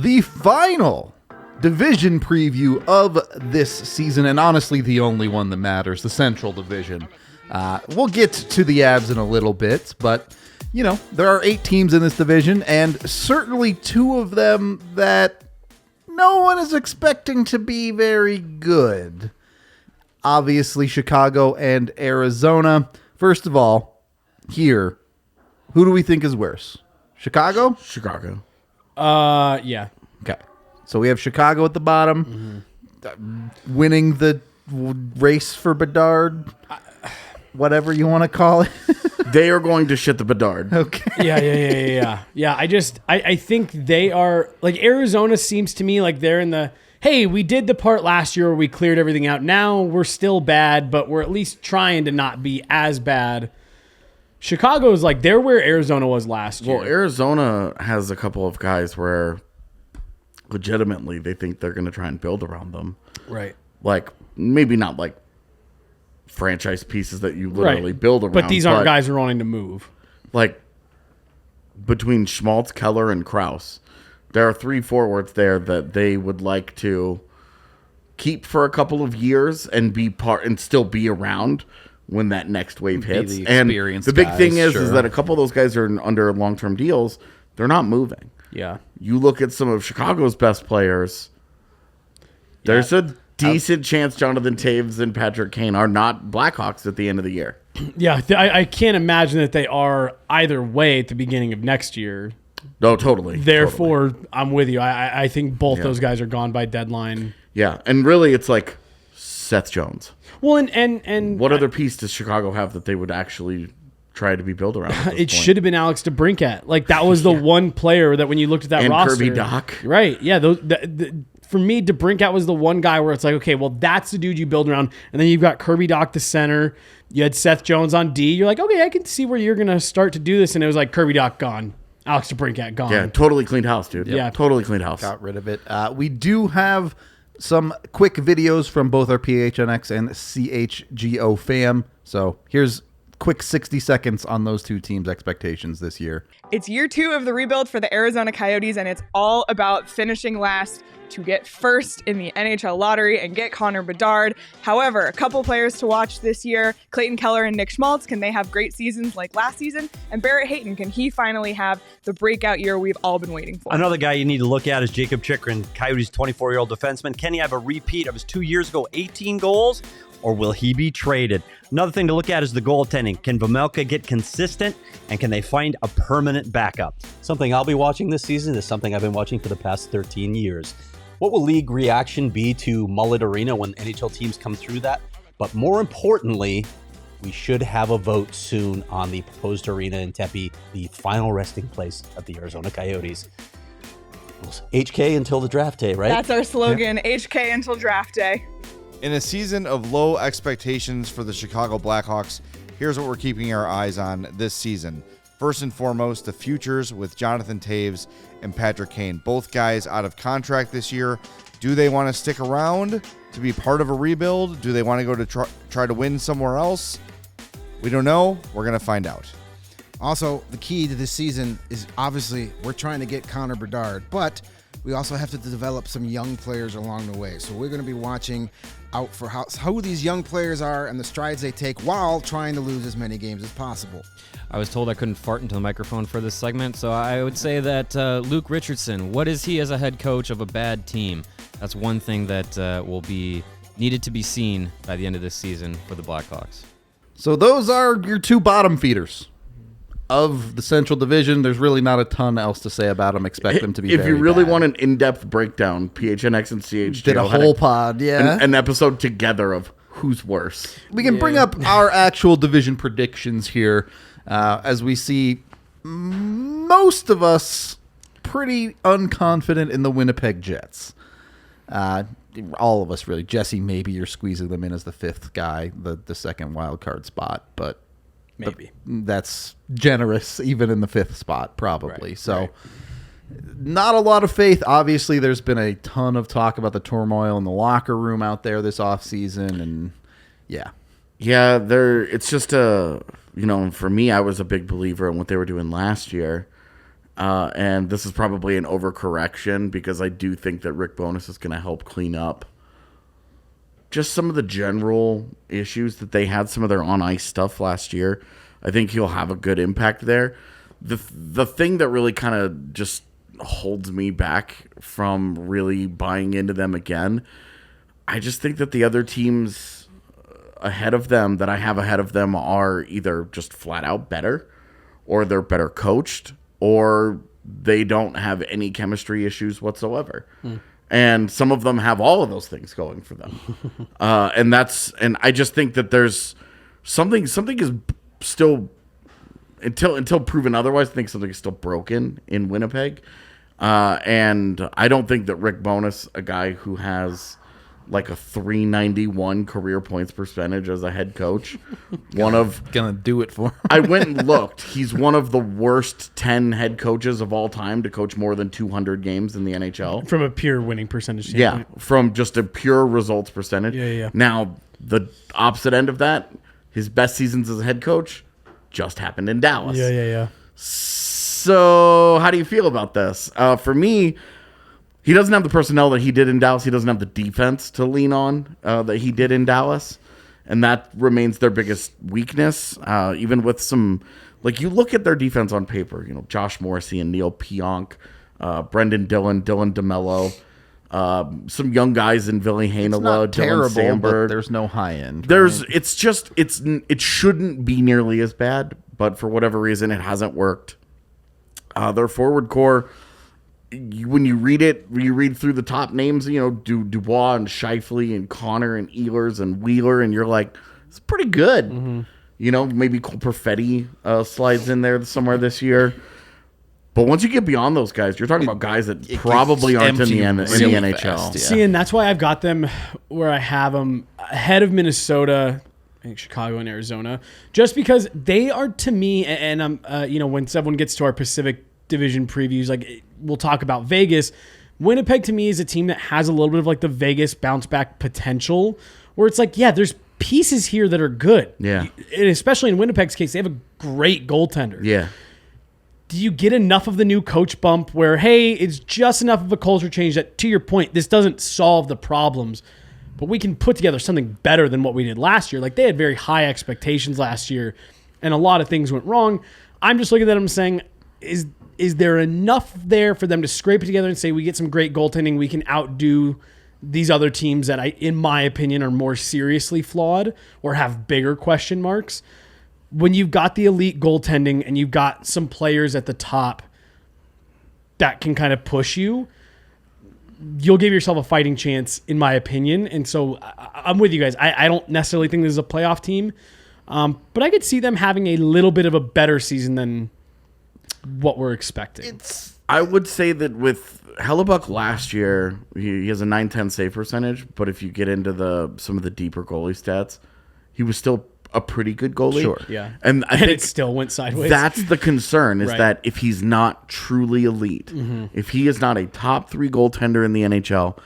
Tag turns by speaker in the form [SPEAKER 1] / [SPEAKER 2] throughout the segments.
[SPEAKER 1] the final division preview of this season, and honestly the only one that matters, the Central Division. We'll get to the Avs in a little bit, but you know, there are 8 teams in this division, and certainly 2 of them that no one is expecting to be very good. Obviously, Chicago and Arizona. First of all, here, who do we think is worse? Chicago?
[SPEAKER 2] Chicago.
[SPEAKER 3] Yeah.
[SPEAKER 1] Okay. So we have Chicago at the bottom, winning the race for Bedard, whatever you want to call it.
[SPEAKER 2] They are going to shit the Bedard.
[SPEAKER 1] Okay.
[SPEAKER 3] Yeah. I think they are, like, Arizona seems to me like they're in the, hey, we did the part last year where we cleared everything out. Now we're still bad, but we're at least trying to not be as bad. Chicago is like, they're where Arizona was last year.
[SPEAKER 2] Well, Arizona has a couple of guys where legitimately they think they're going to try and build around them.
[SPEAKER 3] Right.
[SPEAKER 2] Like, maybe not like franchise pieces that you literally build around.
[SPEAKER 3] But these aren't guys who are wanting to move.
[SPEAKER 2] Like, between Schmaltz, Keller, and Krause, there are 3 forwards there that they would like to keep for a couple of years and be part and still be around when that next wave hits. And the big thing is that a couple of those guys are under long-term deals. They're not moving.
[SPEAKER 3] Yeah.
[SPEAKER 2] You look at some of Chicago's best players, there's a decent chance Jonathan Taves and Patrick Kane are not Blackhawks at the end of the year.
[SPEAKER 3] Yeah, I can't imagine that they are either way at the beginning of next year.
[SPEAKER 2] No, totally.
[SPEAKER 3] Therefore, I'm with you. I think both those guys are gone by deadline.
[SPEAKER 2] Yeah, and really it's like Seth Jones.
[SPEAKER 3] Well, and
[SPEAKER 2] what other piece does Chicago have that they would actually try to be built around?
[SPEAKER 3] It should have been Alex DeBrincat. Like, that was the one player that when you looked at that
[SPEAKER 2] and
[SPEAKER 3] roster,
[SPEAKER 2] Kirby Dach.
[SPEAKER 3] Right? Yeah. For me, DeBrincat was the one guy where it's like, okay, well, that's the dude you build around, and then you've got Kirby Dach, the center. You had Seth Jones on D. You're like, okay, I can see where you're gonna start to do this, and it was like Kirby Dach gone, Alex DeBrincat gone.
[SPEAKER 2] Yeah, totally cleaned house, dude.
[SPEAKER 3] Yeah,
[SPEAKER 2] totally cleaned house.
[SPEAKER 1] Got rid of it. We do have some quick videos from both our PHNX and CHGO fam. So here's quick 60 seconds on those 2 teams' expectations this year.
[SPEAKER 4] It's year 2 of the rebuild for the Arizona Coyotes, and it's all about finishing last to get first in the NHL lottery and get Connor Bedard. However, a couple players to watch this year: Clayton Keller and Nick Schmaltz. Can they have great seasons like last season? And Barrett Hayton, can he finally have the breakout year we've all been waiting for?
[SPEAKER 5] Another guy you need to look at is Jacob Chychrun, Coyotes' 24-year-old defenseman. Can he have a repeat of his 2 years ago, 18 goals? Or will he be traded? Another thing to look at is the goaltending. Can Vejmelka get consistent, and can they find a permanent backup?
[SPEAKER 6] Something I'll be watching this season is something I've been watching for the past 13 years. What will league reaction be to Mullet Arena when NHL teams come through that? But more importantly, we should have a vote soon on the proposed arena in Tempe, the final resting place of the Arizona Coyotes. HK until the draft day, right?
[SPEAKER 4] That's our slogan, HK until draft day.
[SPEAKER 7] In a season of low expectations for the Chicago Blackhawks, here's what we're keeping our eyes on this season. First and foremost, the futures with Jonathan Taves and Patrick Kane. Both guys out of contract this year. Do they want to stick around to be part of a rebuild? Do they want to go to try to win somewhere else? We don't know. We're going to find out.
[SPEAKER 8] Also, the key to this season is obviously we're trying to get Connor Bedard, but we also have to develop some young players along the way. So we're going to be watching out for how these young players are and the strides they take while trying to lose as many games as possible.
[SPEAKER 9] I was told I couldn't fart into the microphone for this segment, so I would say that Luke Richardson, what is he as a head coach of a bad team? That's one thing that will be needed to be seen by the end of this season for the Blackhawks.
[SPEAKER 1] So those are your 2 bottom feeders of the Central Division. There's really not a ton else to say about them. Expect them to be
[SPEAKER 2] if
[SPEAKER 1] very
[SPEAKER 2] you really
[SPEAKER 1] bad.
[SPEAKER 2] want an in-depth breakdown, PHNX and CHGO
[SPEAKER 1] did a whole pod,
[SPEAKER 2] an episode together of who's worse.
[SPEAKER 1] We can bring up our actual division predictions here, as we see most of us pretty unconfident in the Winnipeg Jets. All of us, really. Jesse, maybe you're squeezing them in as the 5th guy, the second wild card spot, but
[SPEAKER 3] maybe
[SPEAKER 1] that's generous, even in the 5th spot, probably. Not a lot of faith. Obviously, there's been a ton of talk about the turmoil in the locker room out there this offseason, and yeah,
[SPEAKER 2] it's just for me, I was a big believer in what they were doing last year. And this is probably an overcorrection because I do think that Rick Bowness is going to help clean up just some of the general issues that they had, some of their on-ice stuff last year. I think he'll have a good impact there. The thing that really kind of just holds me back from really buying into them again, I just think that the other teams ahead of them that I have ahead of them are either just flat out better, or they're better coached, or they don't have any chemistry issues whatsoever. And some of them have all of those things going for them. And I just think that there's something is still, until proven otherwise, I think something is still broken in Winnipeg. And I don't think that Rick Bowness, a guy who has like a 391 career points percentage as a head coach,
[SPEAKER 1] Gonna do it for him.
[SPEAKER 2] I went and looked. He's one of the worst 10 head coaches of all time to coach more than 200 games in the NHL.
[SPEAKER 3] From a pure winning percentage standpoint.
[SPEAKER 2] Yeah, from just a pure results percentage.
[SPEAKER 3] Yeah.
[SPEAKER 2] Now, the opposite end of that, his best seasons as a head coach just happened in Dallas.
[SPEAKER 3] Yeah.
[SPEAKER 2] So, how do you feel about this? For me, he doesn't have the personnel that he did in Dallas. He doesn't have the defense to lean on that he did in Dallas. And that remains their biggest weakness. Even with some, like, you look at their defense on paper, Josh Morrissey and Neil Pionk, Brendan Dillon, Dylan DeMello, some young guys in Ville Heinola, Dylan
[SPEAKER 1] terrible,
[SPEAKER 2] Sandberg.
[SPEAKER 1] but there's no high end.
[SPEAKER 2] It shouldn't be nearly as bad, but for whatever reason, it hasn't worked. Their forward core, when you read through the top names, Dubois and Scheifele and Connor and Ehlers and Wheeler, and you're like, it's pretty good. Mm-hmm. Maybe Cole Perfetti slides in there somewhere this year. But once you get beyond those guys, you're talking about guys that probably aren't in the NHL.
[SPEAKER 1] Fast, yeah.
[SPEAKER 3] See, and that's why I've got them where I have them ahead of Minnesota, I think Chicago and Arizona, just because they are, to me, and I'm, when someone gets to our Pacific Division previews, like we'll talk about Vegas. Winnipeg to me is a team that has a little bit of like the Vegas bounce back potential, where it's like, yeah, there's pieces here that are good.
[SPEAKER 2] Yeah,
[SPEAKER 3] and especially in Winnipeg's case, they have a great goaltender.
[SPEAKER 2] Yeah.
[SPEAKER 3] Do you get enough of the new coach bump where, hey, it's just enough of a culture change that, to your point, this doesn't solve the problems, but we can put together something better than what we did last year? Like, they had very high expectations last year, and a lot of things went wrong. I'm just looking at them saying, is there enough there for them to scrape it together and say, we get some great goaltending, we can outdo these other teams that, in my opinion, are more seriously flawed or have bigger question marks? When you've got the elite goaltending and you've got some players at the top that can kind of push you, you'll give yourself a fighting chance, in my opinion. And so I'm with you guys. I don't necessarily think this is a playoff team, but I could see them having a little bit of a better season than what we're expecting.
[SPEAKER 2] I would say that with Hellebuck last year, he has a 910 save percentage, but if you get into some of the deeper goalie stats, he was still a pretty good goalie.
[SPEAKER 3] Sure, yeah.
[SPEAKER 2] And I think
[SPEAKER 3] it still went sideways.
[SPEAKER 2] That's the concern, is
[SPEAKER 3] Right.
[SPEAKER 2] that if he's not truly elite, if he is not a top 3 goaltender in the NHL,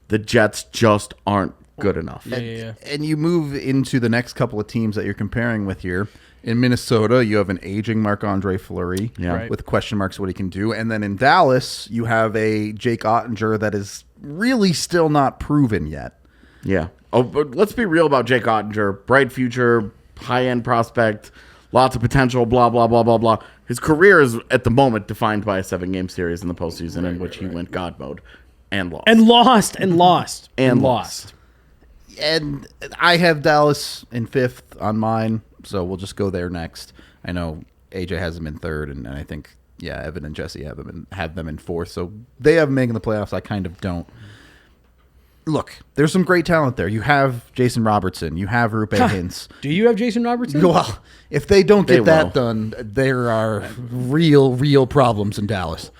[SPEAKER 2] the Jets just aren't good enough.
[SPEAKER 3] Yeah.
[SPEAKER 1] And you move into the next couple of teams that you're comparing with here. In Minnesota, you have an aging Marc-Andre Fleury
[SPEAKER 2] Right.
[SPEAKER 1] with question marks what he can do. And then in Dallas, you have a Jake Ottinger that is really still not proven yet.
[SPEAKER 2] Yeah. Oh, but let's be real about Jake Ottinger. Bright future, high-end prospect, lots of potential, blah, blah, blah, blah, blah. His career is, at the moment, defined by a 7-game series in the postseason in which he went God mode and lost.
[SPEAKER 3] And lost.
[SPEAKER 1] And I have Dallas in 5th on mine, so we'll just go there next. I know AJ has them in 3rd, and I think, Evan and Jesse have them in 4th. So they have them making the playoffs. I kind of don't. Look, there's some great talent there. You have Jason Robertson. You have Rupe Hintz.
[SPEAKER 3] Do you have Jason Robertson?
[SPEAKER 1] Well, if they don't get
[SPEAKER 2] They
[SPEAKER 1] that
[SPEAKER 2] will.
[SPEAKER 1] done, there are real problems in Dallas.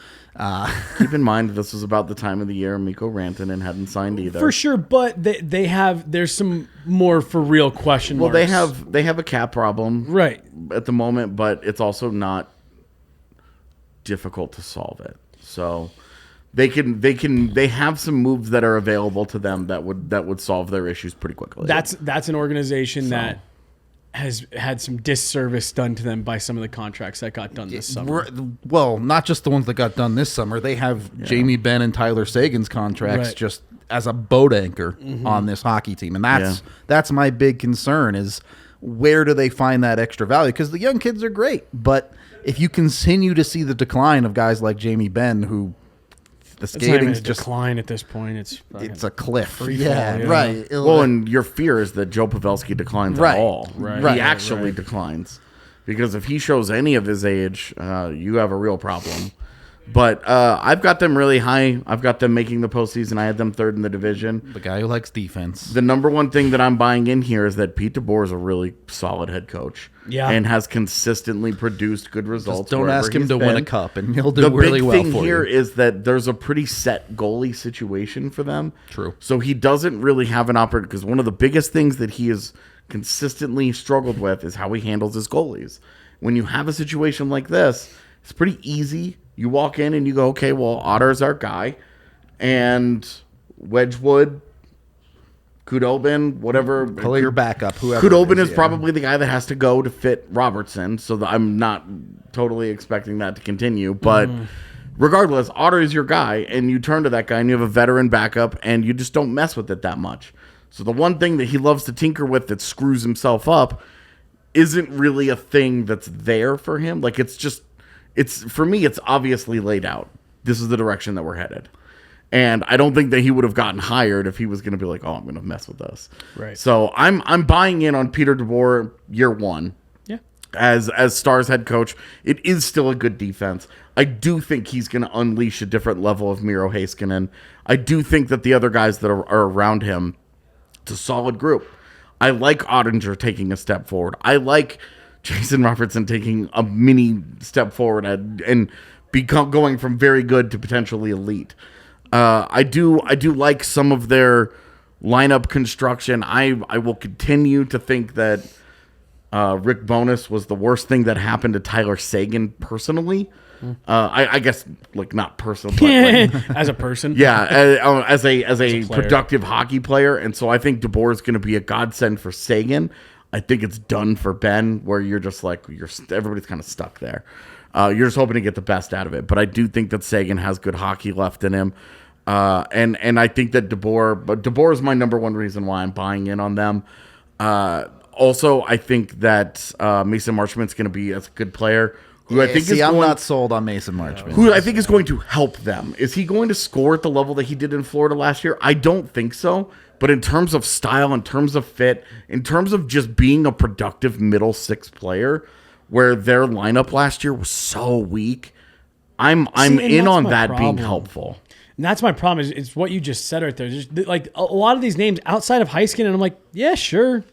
[SPEAKER 2] Keep in mind, this was about the time of the year Mikko Rantanen hadn't signed either.
[SPEAKER 3] For sure, but there's some more for real question marks.
[SPEAKER 2] Well, they have a cap problem
[SPEAKER 3] Right.
[SPEAKER 2] at the moment, but it's also not difficult to solve it. So they have some moves that are available to them that would solve their issues pretty quickly.
[SPEAKER 3] That's an organization that has had some disservice done to them by some of the contracts that got done this summer.
[SPEAKER 1] Well, not just the ones that got done this summer. They have Jamie Benn and Tyler Sagan's contracts just as a boat anchor on this hockey team. And that's my big concern is where do they find that extra value? Because the young kids are great. But if you continue to see the decline of guys like Jamie Benn, who the skating's just
[SPEAKER 3] decline at this point.
[SPEAKER 1] It's a cliff.
[SPEAKER 3] Yeah,
[SPEAKER 1] right.
[SPEAKER 2] Well, and your fear is that Joe Pavelski declines at all.
[SPEAKER 3] Right.
[SPEAKER 2] He actually declines. Because if he shows any of his age, you have a real problem. But I've got them really high. I've got them making the postseason. I had them third in the division.
[SPEAKER 1] The guy who likes defense.
[SPEAKER 2] The number one thing that I'm buying in here is that Pete DeBoer is a really solid head coach.
[SPEAKER 3] Yeah.
[SPEAKER 2] And has consistently produced good results.
[SPEAKER 1] Just don't
[SPEAKER 2] wherever
[SPEAKER 1] ask him
[SPEAKER 2] he's
[SPEAKER 1] to
[SPEAKER 2] been.
[SPEAKER 1] win a cup, and he'll do really well for you.
[SPEAKER 2] The big thing here is that there's a pretty set goalie situation for them.
[SPEAKER 1] True.
[SPEAKER 2] So he doesn't really have an opportunity, because one of the biggest things that he has consistently struggled with is how he handles his goalies. When you have a situation like this, it's pretty easy. You walk in and you go, okay, well, Otter's our guy, and Wedgwood, Kudobin, whatever.
[SPEAKER 1] Play your backup, whoever.
[SPEAKER 2] Kudobin is probably the guy that has to go to fit Robertson, so I'm not totally expecting that to continue. But regardless, Otter is your guy, and you turn to that guy, and you have a veteran backup, and you just don't mess with it that much. So the one thing that he loves to tinker with that screws himself up isn't really a thing that's there for him. Like, for me, it's obviously laid out. This is the direction that we're headed. And I don't think that he would have gotten hired if he was going to be like, oh, I'm going to mess with this.
[SPEAKER 3] Right.
[SPEAKER 2] So I'm buying in on Peter DeBoer year one.
[SPEAKER 3] Yeah.
[SPEAKER 2] As Stars head coach. It is still a good defense. I do think he's going to unleash a different level of Miro Heiskanen. I do think that the other guys that are around him, it's a solid group. I like Ottinger taking a step forward. I like Jason Robertson taking a mini step forward and going from very good to potentially elite. I do like some of their lineup construction. I will continue to think that Rick Bowness was the worst thing that happened to Tyler Sagan personally. I guess like not personal, but like,
[SPEAKER 3] as a person.
[SPEAKER 2] Yeah, as a
[SPEAKER 3] player.
[SPEAKER 2] productive hockey player, and so I think DeBoer is going to be a godsend for Sagan. I think it's done for Ben, where you're just like everybody's kind of stuck there. You're just hoping to get the best out of it, but I do think that Sagan has good hockey left in him, and I think that DeBoer is my number one reason why I'm buying in on them. Also, I think that Mason Marchment's going to be a good player. Who I think
[SPEAKER 1] I'm not sold on Mason Marchment.
[SPEAKER 2] Who I think is going to help them. Is he going to score at the level that he did in Florida last year? I don't think so. But in terms of style, in terms of fit, in terms of just being a productive middle six player, where their lineup last year was so weak, I'm in on that being helpful.
[SPEAKER 3] And that's my problem. It's what you just said right there. Just, like a lot of these names outside of Heiskanen, I'm like, yeah, sure,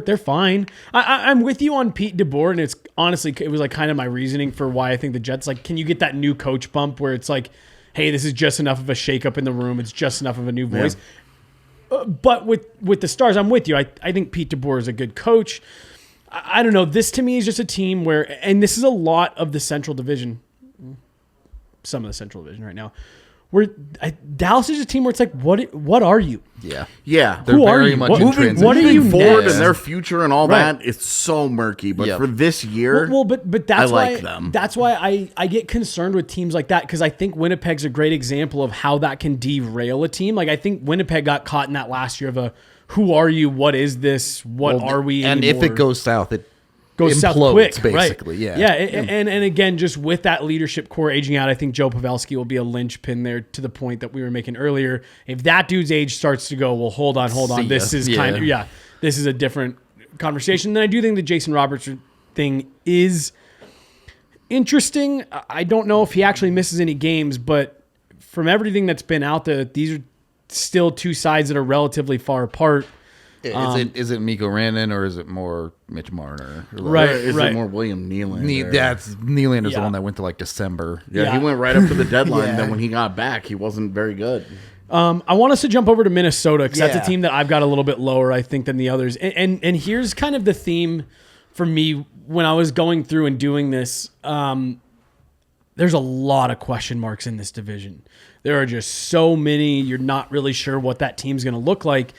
[SPEAKER 3] they're fine. I'm with you on Pete DeBoer, and it's honestly, it was like kind of my reasoning for why I think the Jets, like, can you get that new coach bump where it's like, hey, this is just enough of a shakeup in the room. It's just enough of a new voice. Yeah. But with the Stars, I'm with you. I think Pete DeBoer is a good coach. I don't know. This to me is just a team where, and this is a lot of the Central Division, some of the Central Division right now, where Dallas is a team where it's like, what are you?
[SPEAKER 2] Yeah.
[SPEAKER 1] They're
[SPEAKER 3] Who are
[SPEAKER 1] very
[SPEAKER 3] you?
[SPEAKER 1] much
[SPEAKER 3] What-
[SPEAKER 1] in
[SPEAKER 3] moving
[SPEAKER 1] transition.
[SPEAKER 3] what are you
[SPEAKER 2] forward
[SPEAKER 3] next?
[SPEAKER 2] and their future and all
[SPEAKER 3] Right.
[SPEAKER 2] that is so murky. But
[SPEAKER 1] Yep.
[SPEAKER 2] for this year,
[SPEAKER 3] but that's
[SPEAKER 2] I like
[SPEAKER 3] why
[SPEAKER 2] them.
[SPEAKER 3] That's why I get concerned with teams like that, because I think Winnipeg's a great example of how that can derail a team. Like I think Winnipeg got caught in that last year of a who are you? What is this? What are we?
[SPEAKER 1] And
[SPEAKER 3] anymore?
[SPEAKER 1] if it goes south, it
[SPEAKER 3] goes south
[SPEAKER 1] implodes,
[SPEAKER 3] quick,
[SPEAKER 1] basically.
[SPEAKER 3] right?
[SPEAKER 1] Yeah.
[SPEAKER 3] And again, just with that leadership core aging out, I think Joe Pavelski will be a linchpin there, to the point that we were making earlier. If that dude's age starts to go, well, hold on,
[SPEAKER 1] See
[SPEAKER 3] this
[SPEAKER 1] ya.
[SPEAKER 3] is
[SPEAKER 1] Yeah.
[SPEAKER 3] this is a different conversation. Then I do think the Jason Roberts thing is interesting. I don't know if he actually misses any games, but from everything that's been out there, these are still two sides that are relatively far apart.
[SPEAKER 1] Is it Mikko Rantanen or is it more Mitch Marner?
[SPEAKER 3] Right.
[SPEAKER 2] is it more William Nylander?
[SPEAKER 1] Nylander's
[SPEAKER 3] Yeah.
[SPEAKER 1] the one that went to like December.
[SPEAKER 2] Yeah,
[SPEAKER 3] Yeah.
[SPEAKER 2] he went right up to the deadline.
[SPEAKER 1] Yeah.
[SPEAKER 2] Then when he got back, he wasn't very good.
[SPEAKER 3] I want us to jump over to Minnesota, because that's
[SPEAKER 1] Yeah.
[SPEAKER 3] a team that I've got a little bit lower, I think, than the others. And here's kind of the theme for me when I was going through and doing this. There's a lot of question marks in this division. There are just so many. You're not really sure what that team's going to look like.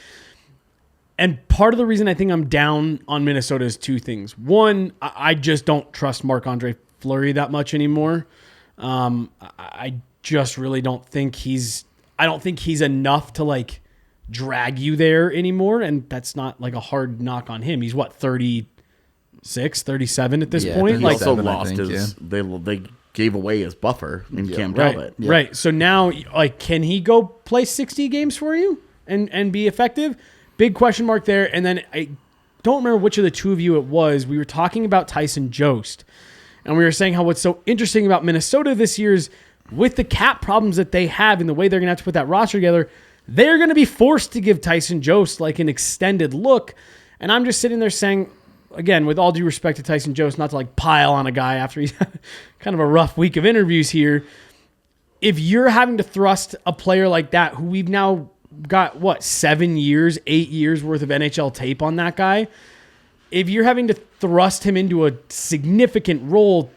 [SPEAKER 3] And part of the reason I think I'm down on Minnesota is two things. One, I just don't trust Marc-Andre Fleury that much anymore. I just really don't think he's enough to like drag you there anymore. And that's not like a hard knock on him. He's what, 36, 37 at this point?
[SPEAKER 2] He
[SPEAKER 3] Like,
[SPEAKER 2] also lost they gave away his buffer in Cam Talbot.
[SPEAKER 3] Right. So now, like, can he go play 60 games for you and be effective? Big question mark there. And then I don't remember which of the two of you it was. We were talking about Tyson Jost. And we were saying how what's so interesting about Minnesota this year is with the cap problems that they have and the way they're going to have to put that roster together, they're going to be forced to give Tyson Jost like an extended look. And I'm just sitting there saying, again, with all due respect to Tyson Jost, not to like pile on a guy after he's had kind of a rough week of interviews here. If you're having to thrust a player like that, who we've now got, 8 years worth of NHL tape on that guy. If you're having to thrust him into a significant role,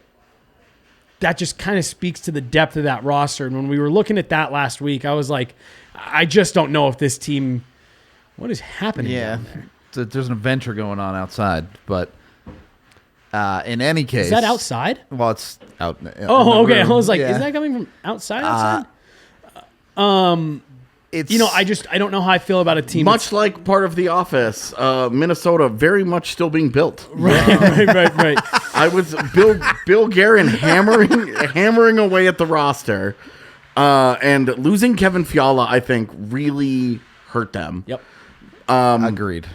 [SPEAKER 3] that just kind of speaks to the depth of that roster. And when we were looking at that last week, I was like, I just don't know if this team, what is happening down there?
[SPEAKER 1] There's an adventure going on outside, but in any case.
[SPEAKER 3] Is that outside?
[SPEAKER 1] Well, it's out.
[SPEAKER 3] Oh, okay. I was like, is that coming from outside?
[SPEAKER 1] It's,
[SPEAKER 3] I don't know how I feel about a team.
[SPEAKER 2] Much like part of The Office, Minnesota very much still being built.
[SPEAKER 3] Right.
[SPEAKER 2] I was Bill Guerin hammering away at the roster, and losing Kevin Fiala, I think, really hurt them.
[SPEAKER 3] Yep.
[SPEAKER 1] Agreed.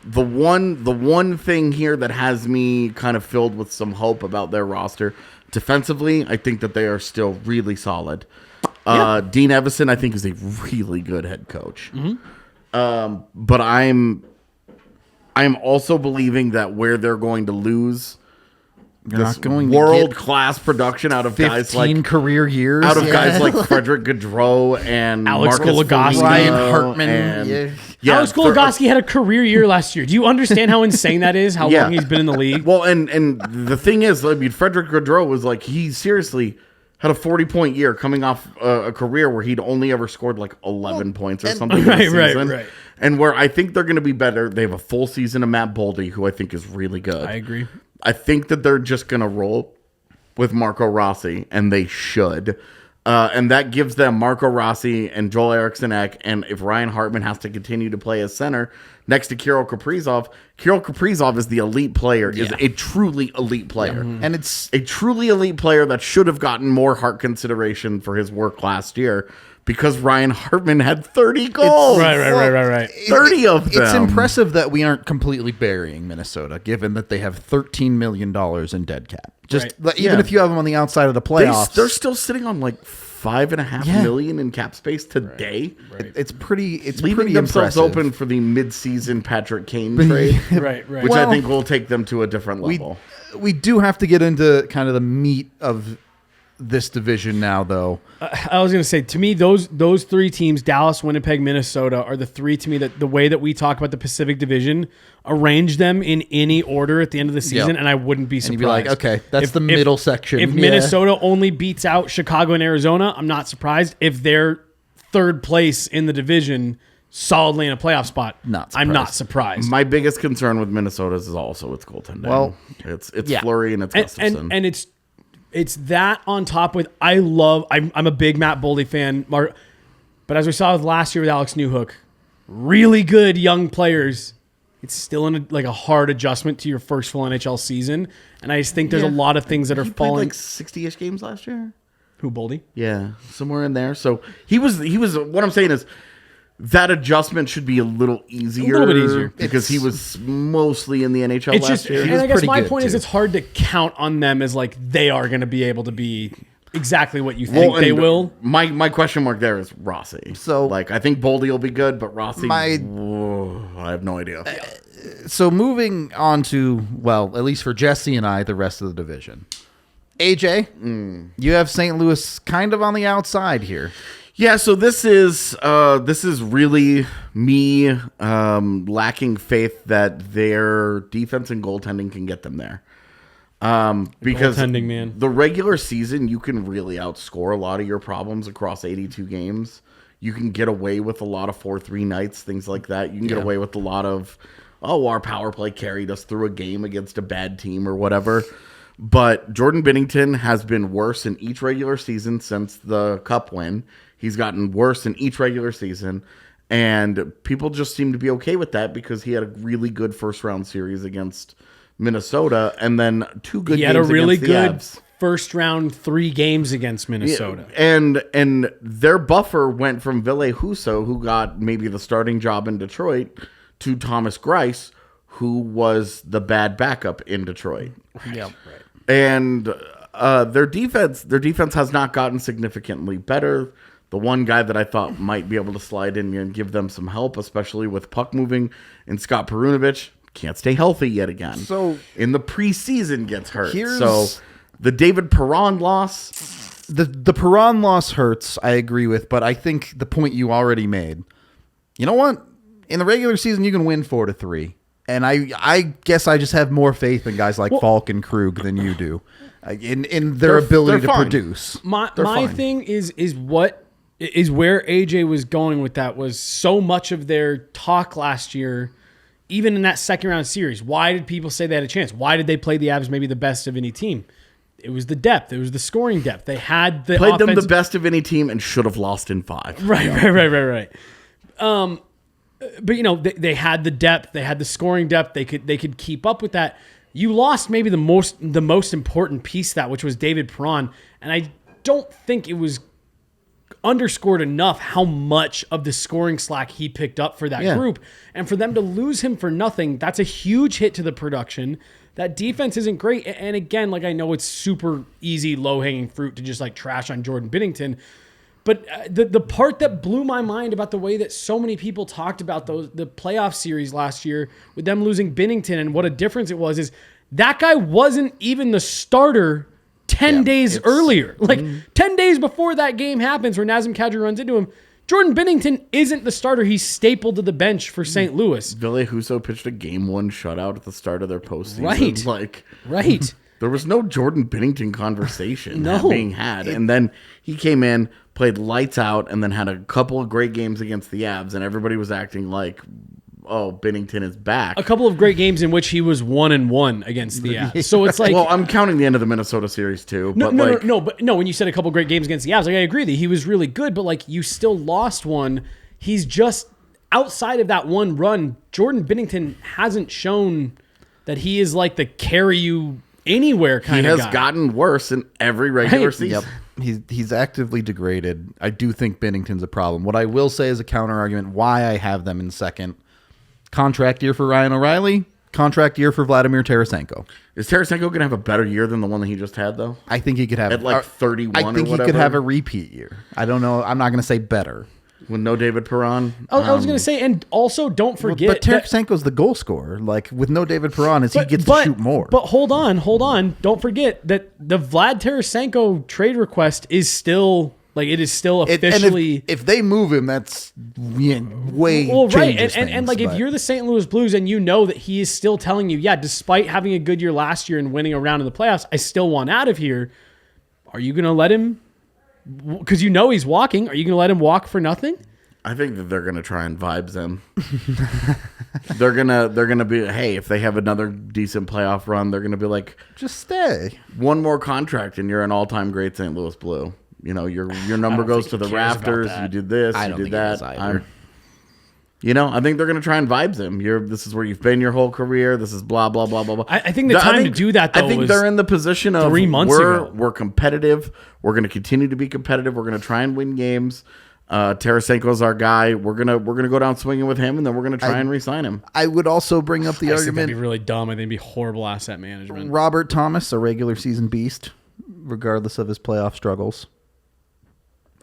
[SPEAKER 2] The one thing here that has me kind of filled with some hope about their roster, defensively, I think that they are still really solid. Dean Evison, I think, is a really good head coach.
[SPEAKER 3] Mm-hmm.
[SPEAKER 2] But I'm also believing that where they're going to lose this world-class production out of guys like
[SPEAKER 1] career years,
[SPEAKER 2] guys like Frederick Gaudreau and
[SPEAKER 3] Alex
[SPEAKER 2] Marcus
[SPEAKER 3] Goligoski,
[SPEAKER 2] Foligno
[SPEAKER 1] Ryan Hartman.
[SPEAKER 3] Alex Goligoski had a career year last year. Do you understand how insane that is? How long he's been in the league?
[SPEAKER 2] Well, and the thing is, I mean, Frederick Gaudreau was like, he seriously had a 40-point year coming off a career where he'd only ever scored like 11 points or something this season.
[SPEAKER 3] Right.
[SPEAKER 2] And where I think they're going to be better, they have a full season of Matt Boldy, who I think is really good.
[SPEAKER 3] I agree.
[SPEAKER 2] I think that they're just going to roll with Marco Rossi, and they should. And that gives them Marco Rossi and Joel Eriksson-Ek, and if Ryan Hartman has to continue to play as center next to Kirill Kaprizov is the elite player, is a truly elite player.
[SPEAKER 1] Mm-hmm. And it's
[SPEAKER 2] a truly elite player that should have gotten more Hart consideration for his work last year because Ryan Hartman had 30 goals.
[SPEAKER 3] Right.
[SPEAKER 2] 30 of them.
[SPEAKER 1] It's impressive that we aren't completely burying Minnesota, given that they have $13 million in dead cap. Even if you have them on the outside of the playoffs,
[SPEAKER 2] they're still sitting on like $5.5 million in cap space today.
[SPEAKER 1] Right. It's pretty
[SPEAKER 2] leaving themselves
[SPEAKER 1] impressive.
[SPEAKER 2] open for the mid-season Patrick Kane trade,
[SPEAKER 3] Right.
[SPEAKER 2] which I think will take them to a different level.
[SPEAKER 1] We do have to get into kind of the meat of this division now, though.
[SPEAKER 3] I was going to say, to me, those three teams, Dallas, Winnipeg, Minnesota, are the three to me that the way that we talk about the Pacific Division, arrange them in any order at the end of the season, and I wouldn't be surprised.
[SPEAKER 1] And you'd be like, okay, that's the middle section.
[SPEAKER 3] If Minnesota only beats out Chicago and Arizona, I'm not surprised. If they're third place in the division, solidly in a playoff spot, I'm not surprised.
[SPEAKER 2] My biggest concern with Minnesota is also its goaltending.
[SPEAKER 1] Well,
[SPEAKER 2] it's Fleury and it's Gustafsson.
[SPEAKER 3] And it's that on top with I'm a big Matt Boldy fan, but as we saw with last year with Alex Newhook, really good young players. It's still a hard adjustment to your first full NHL season, and I just think there's a lot of things that are falling.
[SPEAKER 2] Like 60-ish games last year.
[SPEAKER 3] Who, Boldy?
[SPEAKER 2] Yeah, somewhere in there. So he was. What I'm saying is, that adjustment should be a little easier.
[SPEAKER 3] A little bit easier.
[SPEAKER 2] Because he was mostly in the NHL last year.
[SPEAKER 3] And I guess my point is it's hard to count on them as like they are going to be able to be exactly what you think they will.
[SPEAKER 2] My question mark there is Rossi.
[SPEAKER 1] So,
[SPEAKER 2] like, I think Boldy will be good, but Rossi, I have no idea.
[SPEAKER 1] So moving on to, well, at least for Jesse and I, the rest of the division. AJ, you have St. Louis kind of on the outside here.
[SPEAKER 2] Yeah, so this is really me lacking faith that their defense and goaltending can get them there. Because
[SPEAKER 3] man.
[SPEAKER 2] The regular season, you can really outscore a lot of your problems across 82 games. you can get away with a lot of 4-3 nights, things like that. You can get away with a lot of, our power play carried us through a game against a bad team or whatever. But Jordan Binnington has been worse in each regular season since the Cup win. He's gotten worse in each regular season. And people just seem to be okay with that because he had a really good first-round series against Minnesota and then 2 good games against the Avs. He had a really good
[SPEAKER 3] first round 3 games against Minnesota.
[SPEAKER 2] Yeah, and their buffer went from Ville Husso, who got maybe the starting job in Detroit, to Thomas Greiss, who was the bad backup in Detroit.
[SPEAKER 3] Yeah, right.
[SPEAKER 2] And their defense has not gotten significantly better. The one guy that I thought might be able to slide in and give them some help, especially with puck moving, and Scott Perunovich can't stay healthy yet again.
[SPEAKER 1] So
[SPEAKER 2] in the preseason gets hurt. So the David Perron loss.
[SPEAKER 1] The Perron loss hurts, I agree with, but I think the point you already made. You know what? In the regular season, you can win 4-3. And I guess I just have more faith in guys like Falk and Krug than you do in their ability to produce.
[SPEAKER 3] My thing is where AJ was going with that was so much of their talk last year, even in that second round series. Why did people say they had a chance? Why did they play the Avs maybe the best of any team? It was the depth. It was the scoring depth. They had the
[SPEAKER 2] played them the best of any team and should have lost in 5.
[SPEAKER 3] Right. But they had the depth. They had the scoring depth. They could keep up with that. You lost maybe the most important piece of that, which was David Perron, and I don't think it was underscored enough how much of the scoring slack he picked up for that group. And for them to lose him for nothing, that's a huge hit to the production. That defense isn't great. And again, I know it's super easy, low-hanging fruit to just trash on Jordan Binnington. But the part that blew my mind about the way that so many people talked about the playoff series last year with them losing Binnington and what a difference it was is that guy wasn't even the starter 10 days earlier. 10 days before that game happens where Nazem Kadri runs into him, Jordan Binnington isn't the starter. He's stapled to the bench for St. Louis.
[SPEAKER 2] Ville Husso pitched a game 1 shutout at the start of their postseason.
[SPEAKER 3] Right.
[SPEAKER 2] There was no Jordan Binnington conversation being had. And then he came in, played lights out, and then had a couple of great games against the Avs, and everybody was acting like, Binnington is back.
[SPEAKER 3] A couple of great games in which he was 1-1 against the Avs. So it's
[SPEAKER 2] well, I'm counting the end of the Minnesota series too.
[SPEAKER 3] No, when you said a couple great games against the Avs, I agree that he was really good, but you still lost one. He's just outside of that one run. Jordan Binnington hasn't shown that he is the carry you anywhere kind of guy.
[SPEAKER 2] He has gotten worse in every regular season.
[SPEAKER 1] Yep. He's actively degraded. I do think Binnington's a problem. What I will say as a counter argument, why I have them in second: contract year for Ryan O'Reilly, contract year for Vladimir Tarasenko.
[SPEAKER 2] Is Tarasenko going to have a better year than the one that he just had, though?
[SPEAKER 1] I think he could have
[SPEAKER 2] at 31.
[SPEAKER 1] I think he could have a repeat year. I don't know. I'm not going to say better.
[SPEAKER 2] With no David Perron?
[SPEAKER 3] I was going to say, and also don't forget...
[SPEAKER 1] But Tarasenko's the goal scorer. With no David Perron, he gets to shoot more.
[SPEAKER 3] But hold on. Don't forget that the Vlad Tarasenko trade request is still... it is still officially...
[SPEAKER 1] If they move him, that's way
[SPEAKER 3] well, right.
[SPEAKER 1] Changes
[SPEAKER 3] and
[SPEAKER 1] things,
[SPEAKER 3] if you're the St. Louis Blues and you know that he is still telling you, despite having a good year last year and winning a round in the playoffs, I still want out of here. Are you going to let him... Because he's walking. Are you going to let him walk for nothing?
[SPEAKER 2] I think that they're going to try and vibes him. they're gonna be, hey, if they have another decent playoff run, they're gonna be like,
[SPEAKER 1] just stay.
[SPEAKER 2] One more contract and you're an all-time great St. Louis Blue. Your number goes to the rafters. You did this. You did that. I think they're going to try and vibes him. This is where you've been your whole career. This is blah, blah, blah, blah, blah.
[SPEAKER 3] I think the time to do that, though,
[SPEAKER 2] I think they're in the position of
[SPEAKER 3] 3 months ago.
[SPEAKER 2] We're competitive. We're going to continue to be competitive. We're going to try and win games. Tarasenko's our guy. We're gonna go down swinging with him, and then we're going to try and re-sign him.
[SPEAKER 1] I would also bring up the argument.
[SPEAKER 3] That'd be really dumb. I think it'd be horrible asset management.
[SPEAKER 1] Robert Thomas, a regular season beast, regardless of his playoff struggles.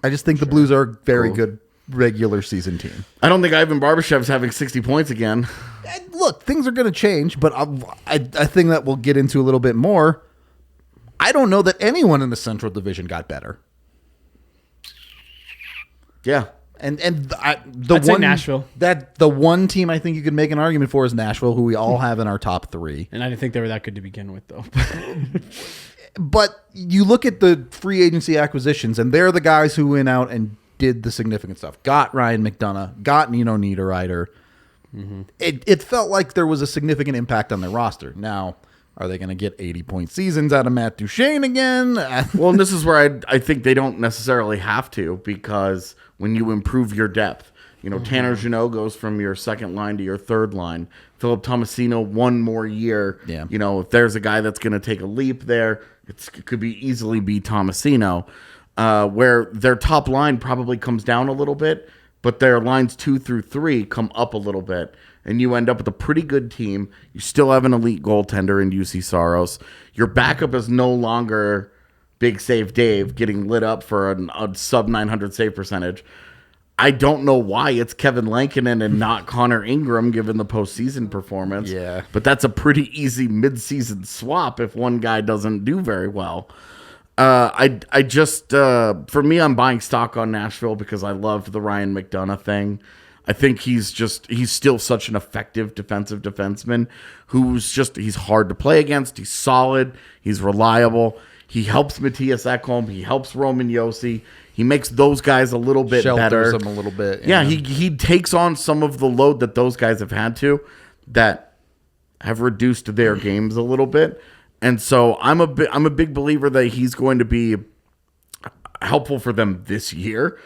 [SPEAKER 1] I just think the Blues are a very good regular season team.
[SPEAKER 2] I don't think Ivan Barbashev's having 60 points again.
[SPEAKER 1] Look, things are going to change, but I think that we'll get into a little bit more. I don't know that anyone in the Central Division got better.
[SPEAKER 2] Yeah.
[SPEAKER 3] I'd say Nashville.
[SPEAKER 1] The one team I think you could make an argument for is Nashville, who we all have in our top 3.
[SPEAKER 3] And I didn't think they were that good to begin with, though.
[SPEAKER 1] But you look at the free agency acquisitions, and they're the guys who went out and did the significant stuff. Got Ryan McDonough, got Nino Niederreiter. It felt like there was a significant impact on their roster. Now, are they going to get 80-point seasons out of Matt Duchene again?
[SPEAKER 2] Well, and this is where I think they don't necessarily have to, because when you improve your depth, Tanner Jeannot goes from your second line to your third line. Philip Tomasino, one more year.
[SPEAKER 1] Yeah.
[SPEAKER 2] If there's a guy that's going to take a leap there, it could easily be Tomasino, where their top line probably comes down a little bit, but their lines 2 through 3 come up a little bit, and you end up with a pretty good team. You still have an elite goaltender in UC Saros. Your backup is no longer Big Save Dave getting lit up for a sub 900 save percentage. I don't know why it's Kevin Lankinen and not Connor Ingram, given the postseason performance.
[SPEAKER 1] Yeah.
[SPEAKER 2] But that's a pretty easy midseason swap if one guy doesn't do very well. I just for me, I'm buying stock on Nashville because I loved the Ryan McDonough thing. I think he's still such an effective defensive defenseman he's hard to play against. He's solid. He's reliable. He helps Matthias Ekholm. He helps Roman Josi. He makes those guys a little bit better.
[SPEAKER 1] Shelters them a little bit.
[SPEAKER 2] Yeah, he takes on some of the load that those guys have had to that have reduced their games a little bit. And so I'm a big believer that he's going to be helpful for them this year.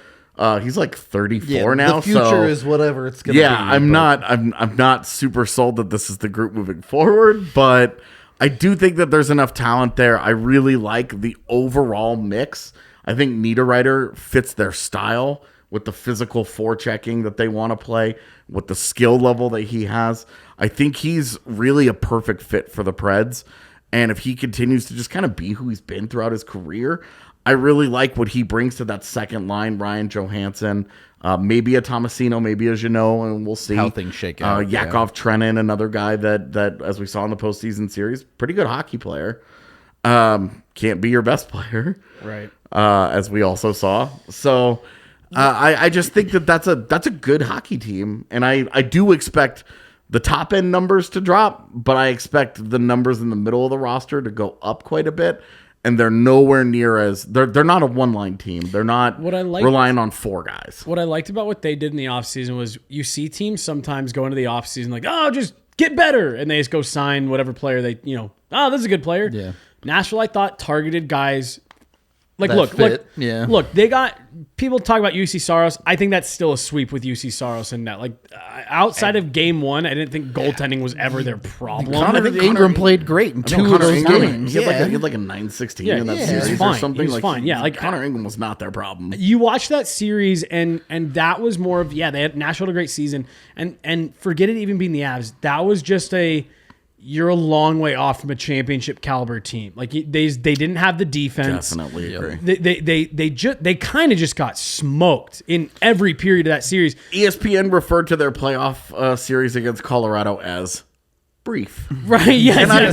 [SPEAKER 2] He's like 34 now.
[SPEAKER 1] The future
[SPEAKER 2] so,
[SPEAKER 1] is whatever it's going to be.
[SPEAKER 2] I'm not super sold that this is the group moving forward, but I do think that there's enough talent there. I really like the overall mix. I think Niederreiter fits their style with the physical forechecking that they want to play, with the skill level that he has. I think he's really a perfect fit for the Preds. And if he continues to just kind of be who he's been throughout his career, I really like what he brings to that second line. Ryan Johansson, maybe a Tomasino, maybe a Jeannot, and we'll see
[SPEAKER 1] how things shake out.
[SPEAKER 2] Yakov Trenin, another guy that, as we saw in the postseason series, pretty good hockey player. Can't be your best player,
[SPEAKER 3] Right.
[SPEAKER 2] As we also saw. So I just think that's a good hockey team, and I do expect the top end numbers to drop, but I expect the numbers in the middle of the roster to go up quite a bit. And they're nowhere near as they're not a one line team. They're not relying on 4 guys.
[SPEAKER 3] What I liked about what they did in the offseason was you see teams sometimes go into the offseason like, oh, just get better. And they just go sign whatever player they, oh, this is a good player.
[SPEAKER 1] Yeah.
[SPEAKER 3] Nashville, I thought, targeted guys. Like,
[SPEAKER 1] That
[SPEAKER 3] look,
[SPEAKER 1] fit, yeah.
[SPEAKER 3] Look, they got people talk about UC Saros. I think that's still a sweep with UC Saros and net. Like, outside of game 1, I didn't think goaltending was ever their problem.
[SPEAKER 1] Connor Ingram played great in 2 of those games.
[SPEAKER 2] He had like a 916 in that series
[SPEAKER 3] he was fine.
[SPEAKER 2] or something.
[SPEAKER 3] He was fine. Yeah, like
[SPEAKER 2] Connor Ingram was not their problem.
[SPEAKER 3] You watch that series, and that was more of they had Nashville had a great season, and forget it even being the Avs. That was just you're a long way off from a championship caliber team. Like they didn't have the defense.
[SPEAKER 2] Definitely agree.
[SPEAKER 3] They kind of just got smoked in every period of that series.
[SPEAKER 2] ESPN referred to their playoff series against Colorado as brief.
[SPEAKER 3] Right? Yes, I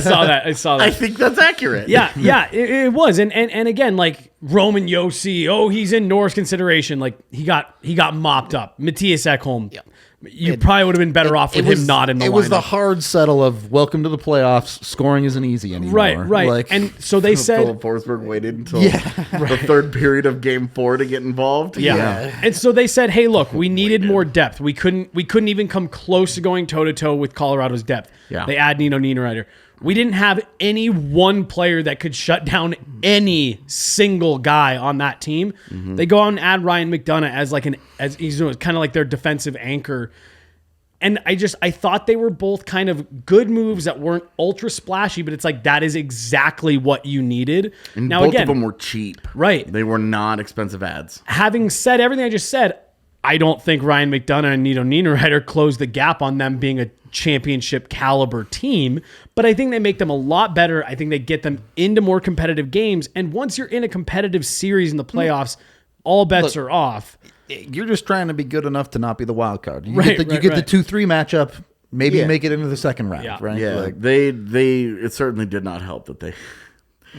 [SPEAKER 3] saw that.
[SPEAKER 2] I think that's accurate.
[SPEAKER 3] Yeah, it was. And again, like Roman Josi, he's in Norris consideration. Like he got mopped up. Matthias Ekholm. Yeah. You probably would have been better off with him not in the lineup.
[SPEAKER 1] It was the hard settle of welcome to the playoffs. Scoring isn't easy anymore.
[SPEAKER 3] Right.
[SPEAKER 1] Like,
[SPEAKER 3] and so they said
[SPEAKER 2] Philip Forsberg waited until the third period of game 4 to get involved.
[SPEAKER 3] Yeah. And so they said, hey, look, we needed more depth. We couldn't even come close to going toe-to-toe with Colorado's depth.
[SPEAKER 2] Yeah.
[SPEAKER 3] They add Nino Niederreiter. We didn't have any one player that could shut down any single guy on that team. Mm-hmm. They go out and add Ryan McDonough as he's kind of like their defensive anchor. And I thought they were both kind of good moves that weren't ultra splashy, but it's like that is exactly what you needed.
[SPEAKER 2] And
[SPEAKER 3] now,
[SPEAKER 2] both
[SPEAKER 3] again,
[SPEAKER 2] of them were cheap.
[SPEAKER 3] Right.
[SPEAKER 2] They were not expensive ads.
[SPEAKER 3] Having said everything I just said, I don't think Ryan McDonough and Nino Niederreiter closed the gap on them being a championship caliber team, but I think they make them a lot better. I think they get them into more competitive games. And once you're in a competitive series in the playoffs, all bets are off.
[SPEAKER 1] You're just trying to be good enough to not be the wild card. You
[SPEAKER 3] Right,
[SPEAKER 1] get the,
[SPEAKER 3] right,
[SPEAKER 1] you get
[SPEAKER 3] right.
[SPEAKER 1] the 2-3 matchup, maybe
[SPEAKER 2] Yeah.
[SPEAKER 1] make it into the second round,
[SPEAKER 3] Yeah.
[SPEAKER 1] right?
[SPEAKER 2] Yeah,
[SPEAKER 1] Like,
[SPEAKER 2] it certainly did not help that they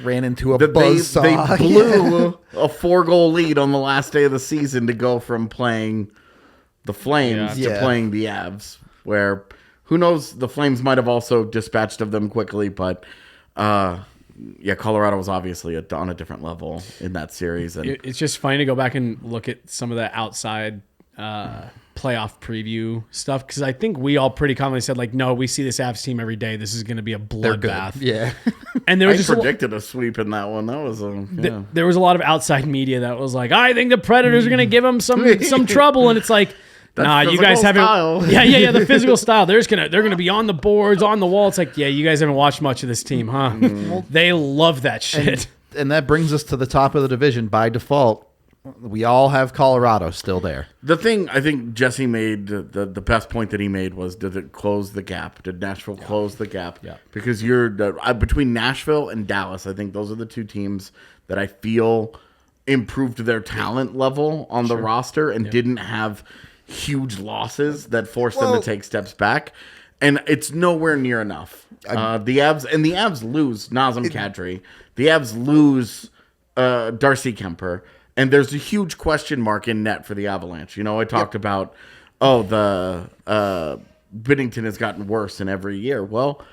[SPEAKER 1] ran into a
[SPEAKER 2] they
[SPEAKER 1] buzzsaw.
[SPEAKER 2] blew a 4-goal lead on the last day of the season to go from playing the Flames to
[SPEAKER 1] Yeah.
[SPEAKER 2] playing the Avs, where who knows, the Flames might have also dispatched of them quickly, but Colorado was obviously on a different level in that series. And
[SPEAKER 3] It's just funny to go back and look at some of the outside playoff preview stuff, because I think we all pretty commonly said, like, no, we see this Avs team every day. This is going to be a bloodbath.
[SPEAKER 1] Yeah.
[SPEAKER 3] And there was just
[SPEAKER 2] predicted a sweep in that one. That was
[SPEAKER 3] there was a lot of outside media that was like, I think the Predators are going to give them some trouble, and it's like, nah, you guys haven't.
[SPEAKER 2] Style.
[SPEAKER 3] Yeah. The physical style. They're gonna be on the boards, on the wall. It's like, yeah, you guys haven't watched much of this team, huh? They love that shit.
[SPEAKER 1] And that brings us to the top of the division by default. We all have Colorado still there.
[SPEAKER 2] The thing I think Jesse made, the best point that he made was, did it close the gap? Did Nashville close the gap?
[SPEAKER 3] Yeah.
[SPEAKER 2] Because you're between Nashville and Dallas, I think those are the two teams that I feel improved their talent level on the roster and didn't have huge losses that forced them to take steps back. And it's nowhere near enough. The Avs lose Nazem Kadri. The Avs lose Darcy Kemper. And there's a huge question mark in net for the Avalanche. You know, I talked about, the Binnington has gotten worse in every year. Well,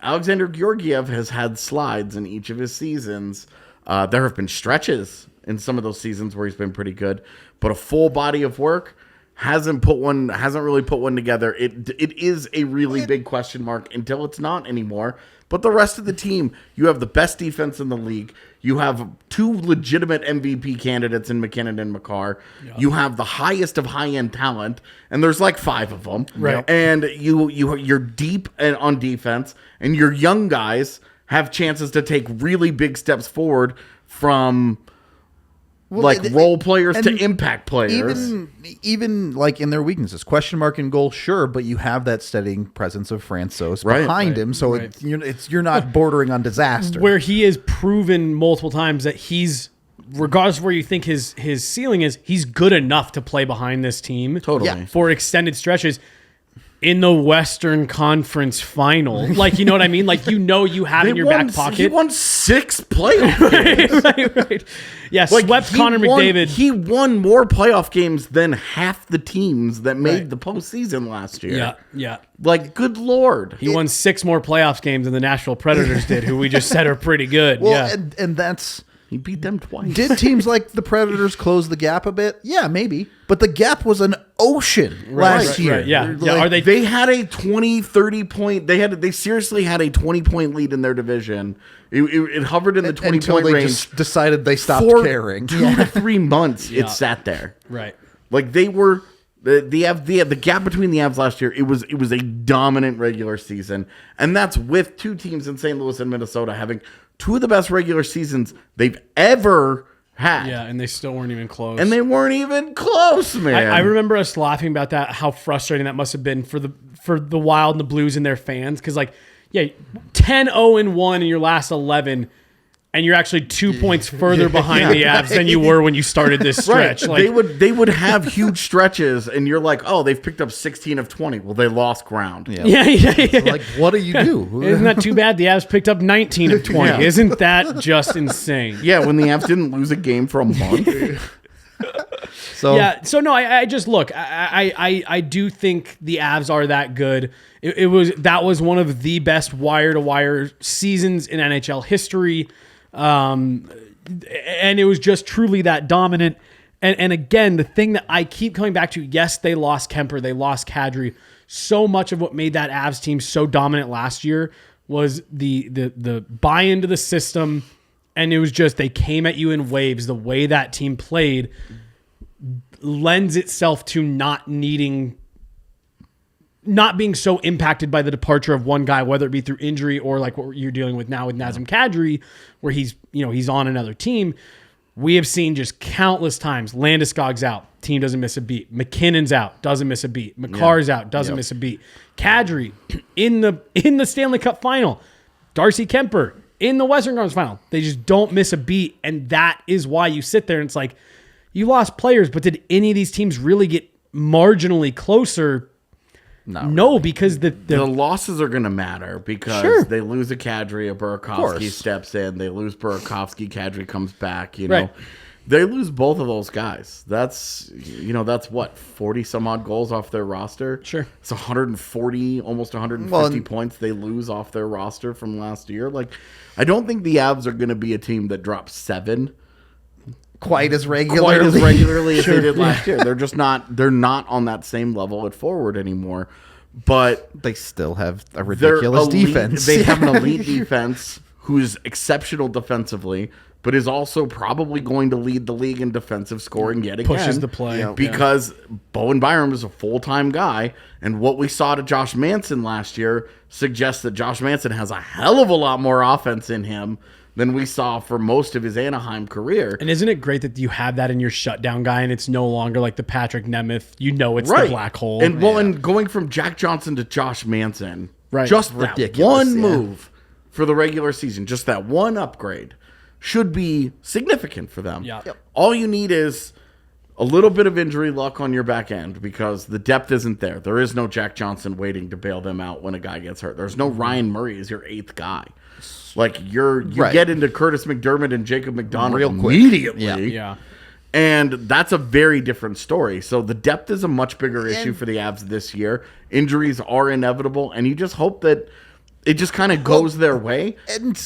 [SPEAKER 2] Alexander Georgiev has had slides in each of his seasons. There have been stretches in some of those seasons where he's been pretty good, but a full body of work hasn't really put one together. It is a really big question mark until it's not anymore. But the rest of the team, you have the best defense in the league. You have two legitimate MVP candidates in McKinnon and Makar. Yep. You have the highest of high-end talent, and there's like 5 of them.
[SPEAKER 3] Right.
[SPEAKER 2] And you're deep on defense, and your young guys have chances to take really big steps forward from role players to impact players.
[SPEAKER 1] Even like in their weaknesses, question mark in goal, sure, but you have that steadying presence of Francouz behind him, so you're not bordering on disaster.
[SPEAKER 3] Where he has proven multiple times that he's, regardless of where you think his ceiling is, he's good enough to play behind this team for extended stretches. In the Western Conference Final. Like, you know what I mean? Like, you have in your back pocket.
[SPEAKER 2] He won 6 playoff games.
[SPEAKER 3] right. Yeah, swept Connor McDavid.
[SPEAKER 2] He won more playoff games than half the teams that made the postseason last year.
[SPEAKER 3] Yeah.
[SPEAKER 2] Like, good Lord.
[SPEAKER 3] He won 6 more playoffs games than the Nashville Predators did, who we just said are pretty good.
[SPEAKER 1] Well, and that's...
[SPEAKER 2] He beat them twice.
[SPEAKER 1] Did teams like the Predators close the gap a bit? Yeah, maybe. But the gap was an ocean last year.
[SPEAKER 3] Right, yeah.
[SPEAKER 2] Like, they had a 20, 30 point. They seriously had a 20-point lead in their division. It hovered in the 20-point range. They just
[SPEAKER 1] decided they stopped caring.
[SPEAKER 2] 2 to 3 months, it sat there.
[SPEAKER 3] Right.
[SPEAKER 2] Like they were. The gap between the Avs last year, it was a dominant regular season, and that's with 2 teams in St. Louis and Minnesota having 2 of the best regular seasons they've ever had.
[SPEAKER 3] Yeah, and they still weren't even close.
[SPEAKER 2] And they weren't even close, man.
[SPEAKER 3] I remember us laughing about that, how frustrating that must have been for the Wild and the Blues and their fans, because 10-0-1 in your last 11. And you're actually 2 points further behind the Avs than you were when you started this stretch.
[SPEAKER 2] Right. Like, they would have huge stretches, and you're like, oh, they've picked up 16 of 20. Well, they lost ground.
[SPEAKER 3] Yeah.
[SPEAKER 1] Like, what do you do?
[SPEAKER 3] Isn't that too bad? The Avs picked up 19 of 20. Yeah. Isn't that just insane?
[SPEAKER 2] Yeah, when the Avs didn't lose a game for a month.
[SPEAKER 3] So no, I just look. I do think the Avs are that good. That was one of the best wire to wire seasons in NHL history. And it was just truly that dominant. And again, the thing that I keep coming back to, yes, they lost Kemper, they lost Kadri. So much of what made that Avs team so dominant last year was the buy into the system. And it was just, they came at you in waves. The way that team played lends itself to not being so impacted by the departure of one guy, whether it be through injury or like what you're dealing with now with Nazem Kadri, where he's on another team. We have seen just countless times. Landeskog's out, team doesn't miss a beat. McKinnon's out, doesn't miss a beat. Makar's out, doesn't miss a beat. Kadri in the Stanley Cup final. Darcy Kemper in the Western Conference final. They just don't miss a beat, and that is why you sit there and it's like, you lost players, but did any of these teams really get marginally closer? No, because the
[SPEAKER 2] losses are going to matter because they lose a Kadri, a Burakovsky steps in, they lose Burakovsky, Kadri comes back, you know. They lose both of those guys. That's what, 40 some odd goals off their roster.
[SPEAKER 3] Sure.
[SPEAKER 2] It's 140, almost 150 points they lose off their roster from last year. Like, I don't think the Avs are going to be a team that drops 7
[SPEAKER 1] quite as regularly
[SPEAKER 2] as they did last year. They're just not. They're not on that same level at forward anymore. But
[SPEAKER 1] they still have a ridiculous defense.
[SPEAKER 2] They have an elite defense who's exceptional defensively, but is also probably going to lead the league in defensive scoring yet again.
[SPEAKER 3] Pushes the play.
[SPEAKER 2] Because Bowen Byram is a full-time guy, and what we saw to Josh Manson last year suggests that Josh Manson has a hell of a lot more offense in him than we saw for most of his Anaheim career.
[SPEAKER 3] And isn't it great that you have that in your shutdown guy, and it's no longer like the Patrick Nemeth, it's the black hole.
[SPEAKER 2] And and going from Jack Johnson to Josh Manson,
[SPEAKER 3] right.
[SPEAKER 2] just
[SPEAKER 1] ridiculous,
[SPEAKER 2] that one move for the regular season, just that one upgrade should be significant for them.
[SPEAKER 3] Yeah. Yep.
[SPEAKER 2] All you need is a little bit of injury luck on your back end because the depth isn't there. There is no Jack Johnson waiting to bail them out when a guy gets hurt. There's no Ryan Murray as your 8th guy. Like, you get into Curtis McDermott and Jacob McDonald
[SPEAKER 1] real quick
[SPEAKER 2] immediately.
[SPEAKER 3] Yeah.
[SPEAKER 2] And that's a very different story. So the depth is a much bigger issue for the Avs this year. Injuries are inevitable, and you just hope that it just kind of goes their way.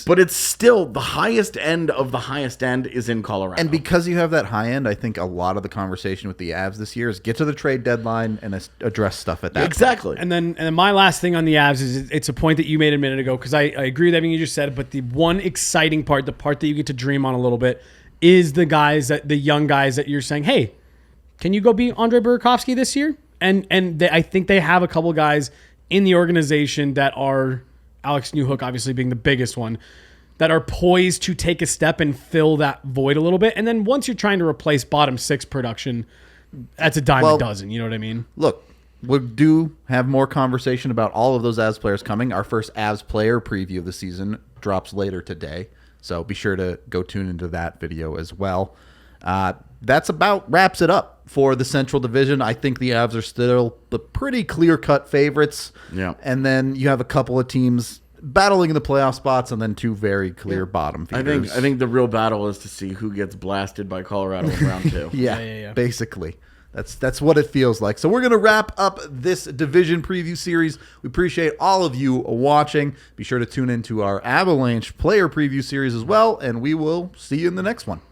[SPEAKER 2] But it's still the highest end of the highest end is in Colorado.
[SPEAKER 1] And because you have that high end, I think a lot of the conversation with the Avs this year is get to the trade deadline and address stuff at that
[SPEAKER 2] exactly.
[SPEAKER 3] And then my last thing on the Avs is it's a point that you made a minute ago, because I agree with everything you just said, but the one exciting part, the part that you get to dream on a little bit, is the young guys that you're saying, hey, can you go beat Andre Burakovsky this year? And I think they have a couple guys in the organization that are, Alex Newhook obviously being the biggest one, that are poised to take a step and fill that void a little bit. And then once you're trying to replace bottom 6 production, that's a dime a dozen. You know what I mean?
[SPEAKER 1] Look, we do have more conversation about all of those Avs players coming. Our first Avs player preview of the season drops later today, so be sure to go tune into that video as well. That's about wraps it up for the Central Division. I think the Avs are still the pretty clear-cut favorites.
[SPEAKER 2] Yeah.
[SPEAKER 1] And then you have a couple of teams battling in the playoff spots and then 2 very clear bottom feeders.
[SPEAKER 2] I think the real battle is to see who gets blasted by Colorado in round 2.
[SPEAKER 1] Yeah, basically. That's what it feels like. So we're going to wrap up this division preview series. We appreciate all of you watching. Be sure to tune into our Avalanche player preview series as well, and we will see you in the next one.